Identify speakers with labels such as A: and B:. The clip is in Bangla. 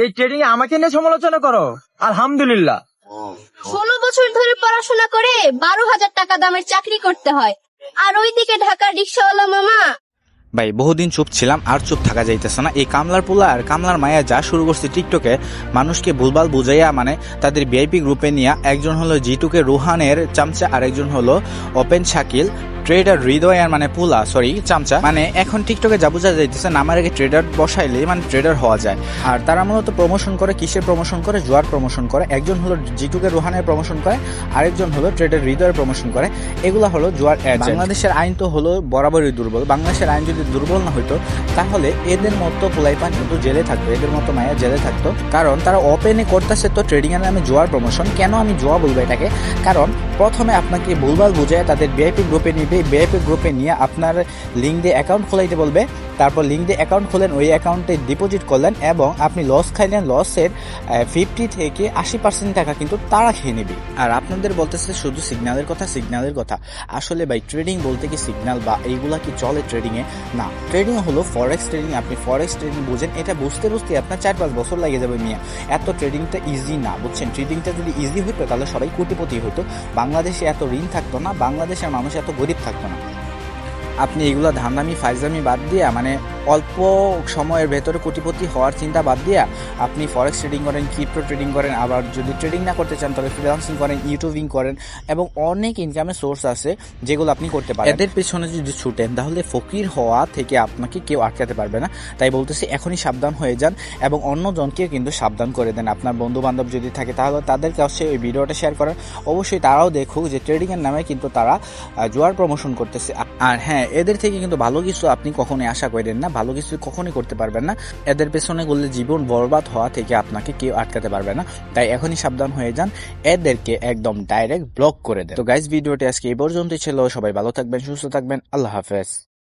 A: এই ট্রেডিং এ আমাকে নিয়ে সমালোচনা করো? আলহামদুলিল্লাহ।
B: 16 বছর ধরে পড়াশোনা করে 12,000 টাকা দামের চাকরি করতে হয়, আর ওইদিকে ঢাকার রিক্সাওয়ালা মামা।
C: ভাই বহুদিন চুপ ছিলাম, আর চুপ থাকা যাইতেছে না। এই কামলার পোলা আর কামলার মায়া যা শুরু করছে টিকটকে মানুষকে ভুলভাল বুঝাইয়া, মানে তাদের ভিআইপি গ্রুপে নিয়ে, একজন হলো জিটুকে রুহানের চামচা, আর একজন হলো ওপেন শাকিল ট্রেডার হৃদয় আর মানে পুলা সরি চামচা। মানে এখন টিকটকে যা বোঝা যাইতেছে নামের আগে ট্রেডার বসাইলে মানে ট্রেডার হওয়া যায়। আর তারা মূলত প্রমোশন করে কিসের প্রমোশন করে? জুয়ার প্রমোশন করে। একজন হলো জিটুকে রুহানের প্রমোশন করে, আরেকজন হলো ট্রেডার হৃদয়ের প্রমোশন করে। এগুলা হলো জুয়ার এজেন্ট। বাংলাদেশের আইন তো হলো বরাবরই দুর্বল। বাংলাদেশের আইন যদি দুর্বল না হইতো তাহলে এদের মতো পোলাইপান কিন্তু জেলে থাকতো, এদের মতো মায়া জেলে থাকতো। কারণ তারা ওপেনে করতেছে তো ট্রেডিং এর নামে জুয়ার প্রমোশন। কেন আমি জুয়া বলবো এটাকে? কারণ প্রথমে আপনাকে ভুলভাল বুঝায় তাদের ভিআইপি গ্রুপে নিবে, ভিআইপি গ্রুপে নিয়ে আপনার লিঙ্ক দিয়ে অ্যাকাউন্ট খোলাইতে বলবে। তারপর লিঙ্ক দিয়ে অ্যাকাউন্ট খোলেন, ওই অ্যাকাউন্টে ডিপোজিট করলেন এবং আপনি লস খাইলেন। লসের 50 থেকে 80% টাকা কিন্তু তারা খেয়ে নেবে। আর আপনাদের বলতেছে শুধু সিগন্যালের কথা, সিগন্যালের কথা। আসলে ভাই ট্রেডিং বলতে কি সিগন্যাল বা এইগুলা কি চলে ট্রেডিংয়ে? না, ট্রেডিং হলো ফরেক্স ট্রেডিং। আপনি ফরেক্স ট্রেডিং বুঝেন, এটা বুঝতে বুঝতে আপনার 4-5 বছর লাগে যাবে মিয়া। এত ট্রেডিংটা ইজি না, বুঝছেন? ট্রেডিংটা যদি ইজি হইতো তাহলে সবাই কোটিপতি হতো, বাংলাদেশে এত ঋণ থাকতো না, বাংলাদেশের মানুষ এত গরিব থাকতো না। আপনি এগুলো ধান্দামি ফাইজলামি বাদ দিয়া, মানে অল্প সময়ের ভেতরে কোটিপতি হওয়ার চিন্তা বাদ দিয়া আপনি ফরেক্স ট্রেডিং করেন, ক্রিপ্টো ট্রেডিং করেন, আবার যদি ট্রেডিং না করতে চান তাহলে ফ্রিল্যান্সিং করেন, ইউটিউবিং করেন, এবং অনেক ইনকামের সোর্স আছে যেগুলো আপনি করতে পারেন। এদের পেছনে যদি ছুটেন তাহলে ফকির হওয়া থেকে আপনাকে কেউ আটকাতে পারবে না। তাই বলতেছি এখনই সাবধান হয়ে যান এবং অন্যজনকেও কিন্তু সাবধান করে দেন। আপনার বন্ধু বান্ধব যদি থাকে তাহলে তাদের কাছে ওই ভিডিওটা শেয়ার করেন। অবশ্যই তারাও দেখুক যে ট্রেডিংয়ের নামে কিন্তু তারা জুয়ার প্রমোশন করতেছে। আর হ্যাঁ, এদের থেকে কিন্তু ভালো কিছু আপনি কখনোই আশা করেন না, ভালো কিছু কখনোই করতে পারবেন না। এদের পেছনে গেলে জীবন বরবাদ হওয়া থেকে আপনাকে কেউ আটকাতে পারবে না। তাই এখনই সাবধান হয়ে যান, এদেরকে একদম ডাইরেক্ট ব্লক করে দেন। তো গাইস, ভিডিওটি আজকে এই পর্যন্তই ছিল। সবাই ভালো থাকবেন, সুস্থ থাকবেন। আল্লাহ হাফেজ।